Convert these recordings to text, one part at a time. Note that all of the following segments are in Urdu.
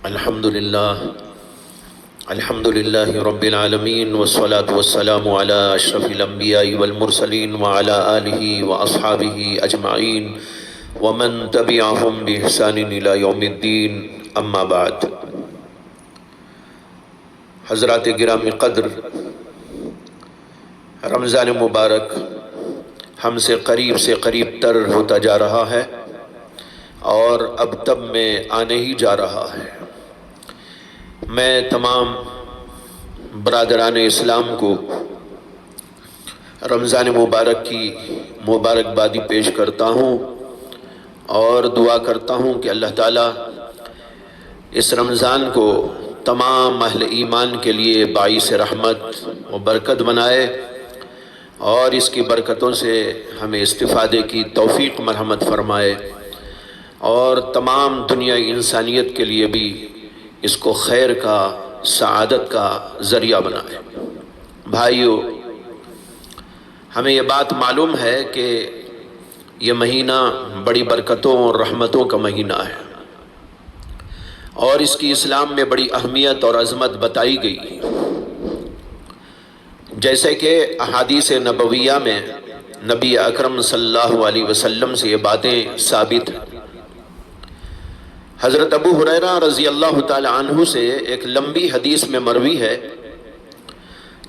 الحمد للہ رب العالمین والصلاة والسلام علی اشرف الانبیاء والمرسلین وعلی آلہ واصحابہ اجمعین ومن تبعہم بإحسان الی یوم الدین، اما بعد۔ حضرات گرامی قدر، رمضان مبارک ہم سے قریب تر ہوتا جا رہا ہے اور اب تب میں آنے ہی جا رہا ہے۔ میں تمام برادران اسلام کو رمضان مبارک کی مبارکبادی پیش کرتا ہوں اور دعا کرتا ہوں کہ اللہ تعالیٰ اس رمضان کو تمام اہل ایمان کے لیے باعث رحمت و برکت بنائے اور اس کی برکتوں سے ہمیں استفادے کی توفیق مرحمت فرمائے اور تمام دنیا انسانیت کے لیے بھی اس کو خیر کا، سعادت کا ذریعہ بنائے۔ بھائیو، ہمیں یہ بات معلوم ہے کہ یہ مہینہ بڑی برکتوں اور رحمتوں کا مہینہ ہے اور اس کی اسلام میں بڑی اہمیت اور عظمت بتائی گئی، جیسے کہ احادیث نبویہ میں نبی اکرم صلی اللہ علیہ وسلم سے یہ باتیں ثابت ہیں۔ حضرت ابو ہریرہ رضی اللہ تعالی عنہ سے ایک لمبی حدیث میں مروی ہے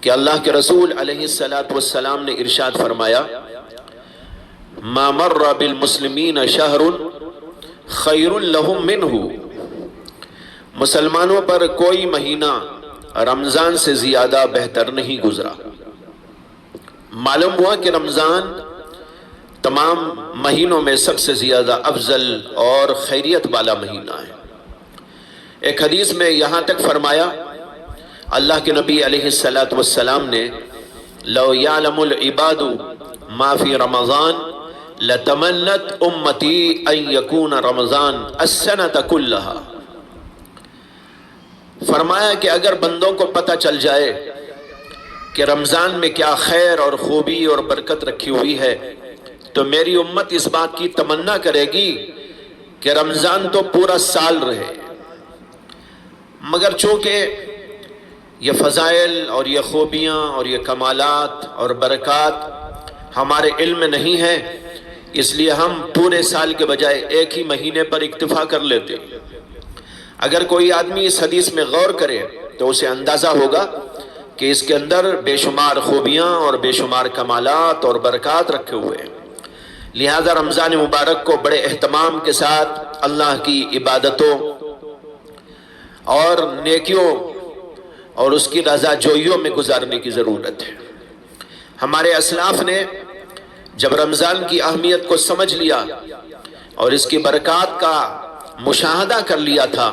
کہ اللہ کے رسول علیہ السلام نے ارشاد فرمایا: ما مر بالمسلمین شہر خیر لہم منہ، مسلمانوں پر کوئی مہینہ رمضان سے زیادہ بہتر نہیں گزرا۔ معلوم ہوا کہ رمضان تمام مہینوں میں سب سے زیادہ افضل اور خیریت والا مہینہ ہے۔ ایک حدیث میں یہاں تک فرمایا اللہ کے نبی علیہ السلام نے: لو یعلم العباد ما فی رمضان لتمنت امتی ان یکون رمضان السنۃ کلہا۔ فرمایا کہ اگر بندوں کو پتہ چل جائے کہ رمضان میں کیا خیر اور خوبی اور برکت رکھی ہوئی ہے تو میری امت اس بات کی تمنا کرے گی کہ رمضان تو پورا سال رہے، مگر چونکہ یہ فضائل اور یہ خوبیاں اور یہ کمالات اور برکات ہمارے علم میں نہیں ہے، اس لیے ہم پورے سال کے بجائے ایک ہی مہینے پر اکتفا کر لیتے۔ اگر کوئی آدمی اس حدیث میں غور کرے تو اسے اندازہ ہوگا کہ اس کے اندر بے شمار خوبیاں اور بے شمار کمالات اور برکات رکھے ہوئے ہیں۔ لہذا رمضان مبارک کو بڑے اہتمام کے ساتھ اللہ کی عبادتوں اور نیکیوں اور اس کی رضا جوئیوں میں گزارنے کی ضرورت ہے۔ ہمارے اسلاف نے جب رمضان کی اہمیت کو سمجھ لیا اور اس کی برکات کا مشاہدہ کر لیا تھا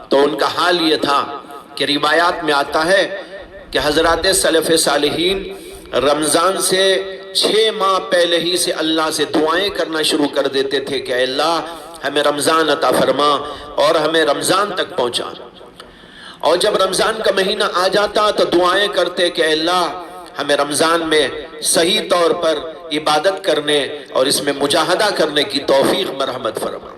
تو ان کا حال یہ تھا کہ روایات میں آتا ہے کہ حضرات سلف صالحین رمضان سے 6 ماہ پہلے ہی سے اللہ سے دعائیں کرنا شروع کر دیتے تھے کہ اے اللہ ہمیں رمضان عطا فرما اور ہمیں رمضان تک پہنچا۔ اور جب رمضان کا مہینہ آ جاتا تو دعائیں کرتے کہ اے اللہ ہمیں رمضان میں صحیح طور پر عبادت کرنے اور اس میں مجاہدہ کرنے کی توفیق مرحمت فرما۔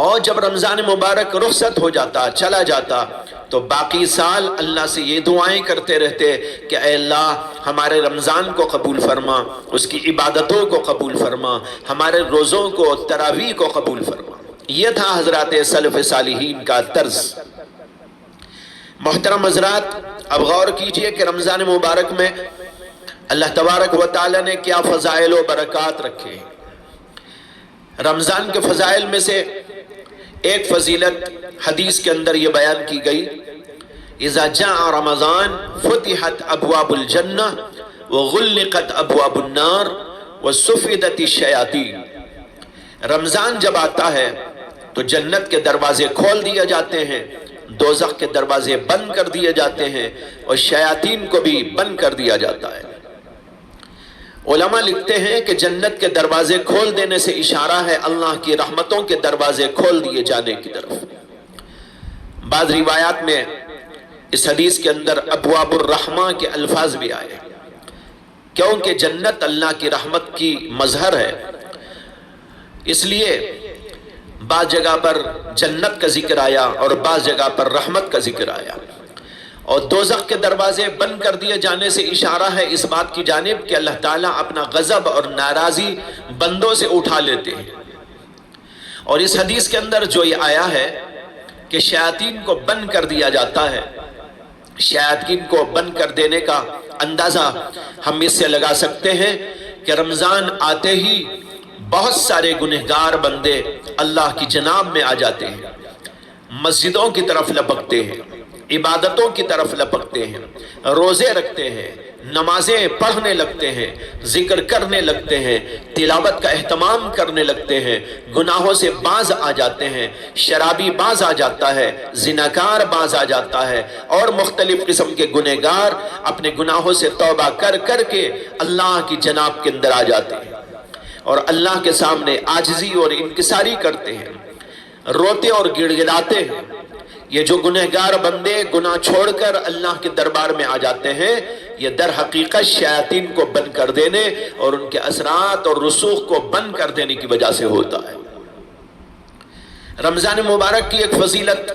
اور جب رمضان مبارک رخصت ہو جاتا، چلا جاتا، تو باقی سال اللہ سے یہ دعائیں کرتے رہتے کہ اے اللہ ہمارے رمضان کو قبول فرما، اس کی عبادتوں کو قبول فرما، ہمارے روزوں کو، تراویح کو قبول فرما۔ یہ تھا حضرات سلف صالحین کا طرز۔ محترم حضرات، اب غور کیجئے کہ رمضان مبارک میں اللہ تبارک و تعالی نے کیا فضائل و برکات رکھے۔ رمضان کے فضائل میں سے ایک فضیلت حدیث کے اندر یہ بیان کی گئی: اذا جاء رمضان فتحت ابواب الجنہ وغلقت ابواب النار وصفدت الشیاطین۔ رمضان جب آتا ہے تو جنت کے دروازے کھول دیے جاتے ہیں، دوزخ کے دروازے بند کر دیے جاتے ہیں اور شیاطین کو بھی بند کر دیا جاتا ہے۔ علماء لکھتے ہیں کہ جنت کے دروازے کھول دینے سے اشارہ ہے اللہ کی رحمتوں کے دروازے کھول دیے جانے کی طرف۔ بعض روایات میں اس حدیث کے اندر ابواب الرحمہ کے الفاظ بھی آئے، کیونکہ جنت اللہ کی رحمت کی مظہر ہے، اس لیے بعض جگہ پر جنت کا ذکر آیا اور بعض جگہ پر رحمت کا ذکر آیا، اور دوزخ کے دروازے بند کر دیے جانے سے اشارہ ہے اس بات کی جانب کہ اللہ تعالیٰ اپنا غضب اور ناراضی بندوں سے اٹھا لیتے ہیں۔ اور اس حدیث کے اندر جو یہ آیا ہے کہ شیاطین کو بند کر دیا جاتا ہے، شیاطین کو بند کر دینے کا اندازہ ہم اس سے لگا سکتے ہیں کہ رمضان آتے ہی بہت سارے گنہگار بندے اللہ کی جناب میں آ جاتے ہیں، مسجدوں کی طرف لپکتے ہیں، عبادتوں کی طرف لپکتے ہیں، روزے رکھتے ہیں، نمازیں پڑھنے لگتے ہیں، ذکر کرنے لگتے ہیں، تلاوت کا اہتمام کرنے لگتے ہیں، گناہوں سے باز آ جاتے ہیں، شرابی باز آ جاتا ہے، زناکار باز آ جاتا ہے، اور مختلف قسم کے گنہگار اپنے گناہوں سے توبہ کر کر کے اللہ کی جناب کے اندر آ جاتے ہیں اور اللہ کے سامنے عاجزی اور انکساری کرتے ہیں، روتے اور گڑ گڑاتے ہیں۔ یہ جو گنہگار بندے گناہ چھوڑ کر اللہ کے دربار میں آ جاتے ہیں، یہ در حقیقت شیاطین کو بند کر دینے اور ان کے اثرات اور رسوخ کو بند کر دینے کی وجہ سے ہوتا ہے۔ رمضان مبارک کی ایک فضیلت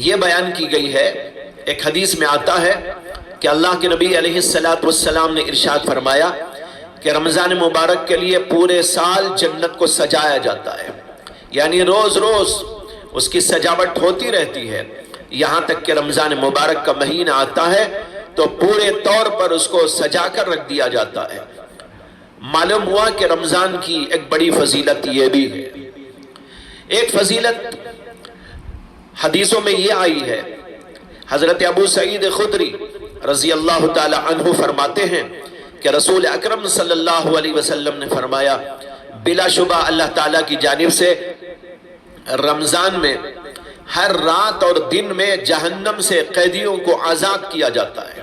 یہ بیان کی گئی ہے، ایک حدیث میں آتا ہے کہ اللہ کے نبی علیہ السلام نے ارشاد فرمایا کہ رمضان مبارک کے لیے پورے سال جنت کو سجایا جاتا ہے، یعنی روز روز اس کی سجاوٹ ہوتی رہتی ہے، یہاں تک کہ رمضان مبارک کا مہینہ آتا ہے تو پورے طور پر اس کو سجا کر رکھ دیا جاتا ہے۔ معلوم ہوا کہ رمضان کی ایک بڑی فضیلت یہ بھی ہے۔ ایک فضیلت حدیثوں میں یہ آئی ہے، حضرت ابو سعید خدری رضی اللہ تعالی عنہ فرماتے ہیں کہ رسول اکرم صلی اللہ علیہ وسلم نے فرمایا، بلا شبہ اللہ تعالیٰ کی جانب سے رمضان میں ہر رات اور دن میں جہنم سے قیدیوں کو آزاد کیا جاتا ہے،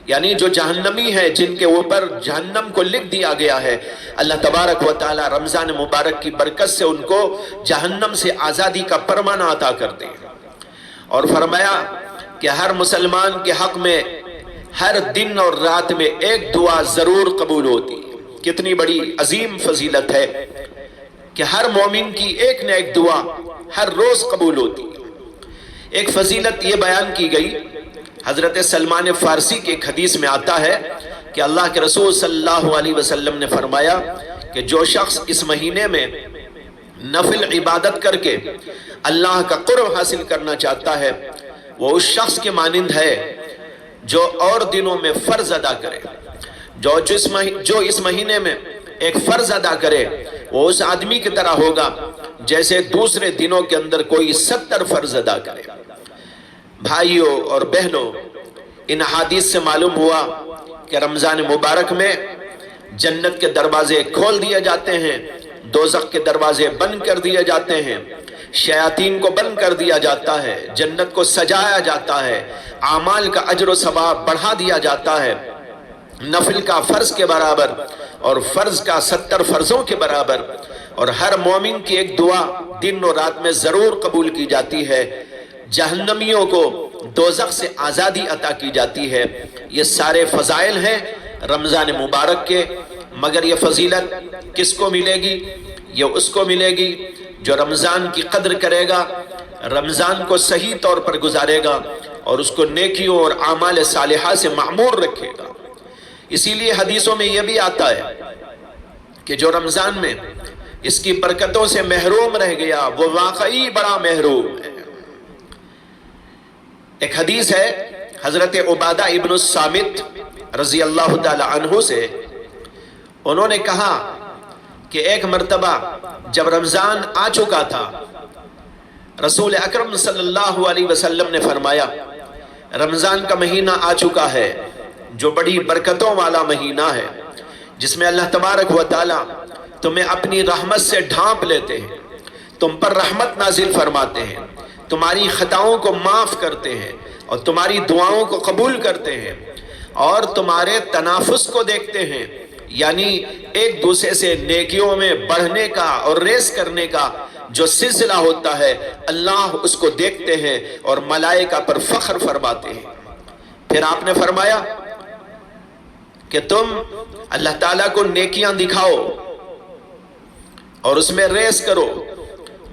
یعنی جو جہنمی ہیں جن کے اوپر جہنم کو لکھ دیا گیا ہے، اللہ تبارک و تعالی رمضان مبارک کی برکت سے ان کو جہنم سے آزادی کا فرمان عطا کرتے ہیں۔ اور فرمایا کہ ہر مسلمان کے حق میں ہر دن اور رات میں ایک دعا ضرور قبول ہوتی ہے۔ کتنی بڑی عظیم فضیلت ہے کہ ہر مومن کی ایک نہ ایک دعا ہر روز قبول ہوتی ہے۔ ایک فضیلت یہ بیان کی گئی، حضرت سلمان فارسی کی ایک حدیث میں آتا ہے کہ اللہ کے رسول صلی اللہ علیہ وسلم نے فرمایا کہ جو شخص اس مہینے میں نفل عبادت کر کے اللہ کا قرب حاصل کرنا چاہتا ہے، وہ اس شخص کے مانند ہے جو اور دنوں میں فرض ادا کرے۔ جو اس مہینے میں ایک فرض ادا کرے وہ اس آدمی کی طرح ہوگا جیسے دوسرے دنوں کے اندر کوئی 70 فرض ادا کرے۔ بھائیوں اور بہنوں، ان حدیث سے معلوم ہوا کہ رمضان مبارک میں جنت کے دروازے کھول دیے جاتے ہیں، دوزخ کے دروازے بند کر دیے جاتے ہیں، شیاطین کو بند کر دیا جاتا ہے، جنت کو سجایا جاتا ہے، اعمال کا اجر و ثواب بڑھا دیا جاتا ہے، نفل کا فرض کے برابر اور فرض کا 70 فرضوں کے برابر، اور ہر مومن کی ایک دعا دن اور رات میں ضرور قبول کی جاتی ہے، جہنمیوں کو دوزخ سے آزادی عطا کی جاتی ہے۔ یہ سارے فضائل ہیں رمضان مبارک کے، مگر یہ فضیلت کس کو ملے گی؟ یہ اس کو ملے گی جو رمضان کی قدر کرے گا، رمضان کو صحیح طور پر گزارے گا اور اس کو نیکیوں اور اعمال صالحہ سے معمور رکھے گا۔ اسی لیے حدیثوں میں یہ بھی آتا ہے کہ جو رمضان میں اس کی برکتوں سے محروم رہ گیا وہ واقعی بڑا محروم ہے۔ ایک حدیث ہے حضرت عبادہ ابن الصامت رضی اللہ تعالی عنہ سے، انہوں نے کہا کہ ایک مرتبہ جب رمضان آ چکا تھا، رسول اکرم صلی اللہ علیہ وسلم نے فرمایا رمضان کا مہینہ آ چکا ہے جو بڑی برکتوں والا مہینہ ہے، جس میں اللہ تبارک و تعالی تمہیں اپنی رحمت سے ڈھانپ لیتے ہیں، تم پر رحمت نازل فرماتے ہیں، تمہاری خطاؤں کو معاف کرتے ہیں اور تمہاری دعاؤں کو قبول کرتے ہیں اور تمہارے تنافس کو دیکھتے ہیں، یعنی ایک دوسرے سے نیکیوں میں بڑھنے کا اور ریس کرنے کا جو سلسلہ ہوتا ہے اللہ اس کو دیکھتے ہیں اور ملائکہ پر فخر فرماتے ہیں۔ پھر آپ نے فرمایا کہ تم اللہ تعالیٰ کو نیکیاں دکھاؤ اور اس میں ریس کرو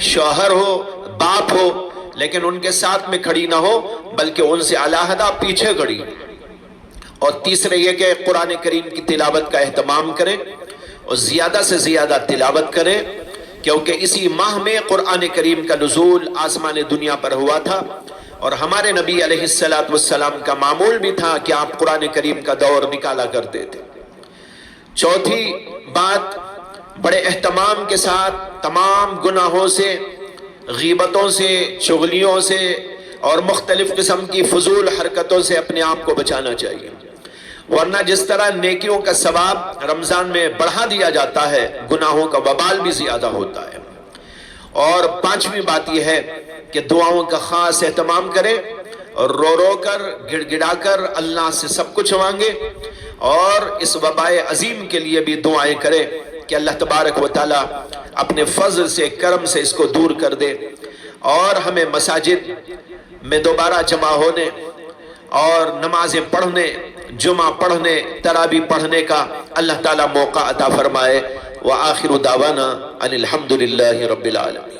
شوہر ہو، باپ ہو، لیکن ان کے ساتھ میں کھڑی نہ ہو بلکہ ان سے علیحدہ پیچھے کھڑی۔ اور تیسرے یہ کہ قرآن کریم کی تلاوت کا اہتمام کریں اور زیادہ سے زیادہ تلاوت کریں، کیونکہ اسی ماہ میں قرآن کریم کا نزول آسمان دنیا پر ہوا تھا، اور ہمارے نبی علیہ السلام کا معمول بھی تھا کہ آپ قرآن کریم کا دور نکالا کرتے تھے۔ چوتھی بات، بڑے اہتمام کے ساتھ تمام گناہوں سے، غیبتوں سے، چغلیوں سے اور مختلف قسم کی فضول حرکتوں سے اپنے آپ کو بچانا چاہیے، ورنہ جس طرح نیکیوں کا ثواب رمضان میں بڑھا دیا جاتا ہے، گناہوں کا وبال بھی زیادہ ہوتا ہے۔ اور پانچویں بات یہ ہے کہ دعاؤں کا خاص اہتمام کریں، اور رو رو کر، گڑ گڑا کر اللہ سے سب کچھ مانگے، اور اس وباء عظیم کے لیے بھی دعائیں کریں کہ اللہ تبارک و تعالی اپنے فضل سے، کرم سے اس کو دور کر دے، اور ہمیں مساجد میں دوبارہ جمع ہونے اور نمازیں پڑھنے، جمعہ پڑھنے، تراویح پڑھنے کا اللہ تعالیٰ موقع عطا فرمائے۔ وآخر دعوانا ان الحمد للہ رب العالمین۔